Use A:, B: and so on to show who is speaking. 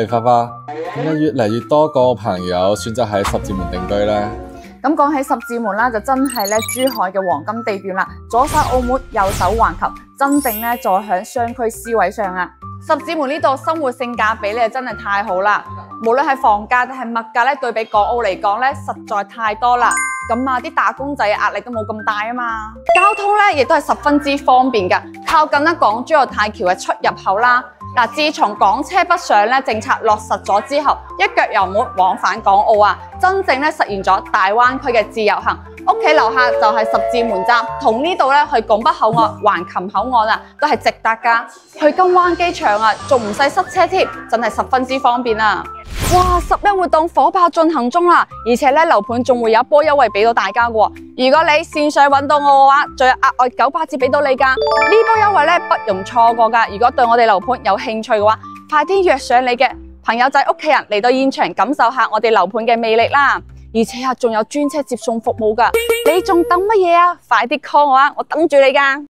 A: 花花，點解越嚟越多個朋友選擇喺十字門定居呢？
B: 咁講起十字門啦，就真係咧珠海嘅黃金地段啦，左手澳門，右手環球，真正咧坐響商區 C 位上啊！十字門呢度生活性價比咧真係太好啦，無論係房價定係物價咧，對比港澳嚟講咧，實在太多啦。咁啊，啲打工仔嘅壓力都冇咁大啊嘛。交通咧亦都係十分之方便㗎，靠近咧港珠澳大橋嘅出入口啦。嗱，自從港車北上咧政策落實咗之後，一腳油門往返港澳啊，真正咧實現咗大灣區嘅自由行。屋企樓下就係十字門站，同呢度咧去拱北口岸、橫琴口岸啊，都係直達㗎。去金灣機場啊，仲唔使塞車添，真係十分之方便啊！哇！11活動火爆進行中啦，而且咧樓盤仲會有一波優惠俾到大家嘅喎。如果你線上揾到我嘅話，仲有額外900折俾到你㗎。呢波優惠咧不容錯過㗎。如果對我哋樓盤有興趣嘅話，快啲約上你嘅朋友仔、屋企人嚟到現場感受下我哋樓盤嘅魅力啦！而且啊，仲有專車接送服務㗎。你仲等乜嘢啊？快啲 call 我啊！我等住你㗎。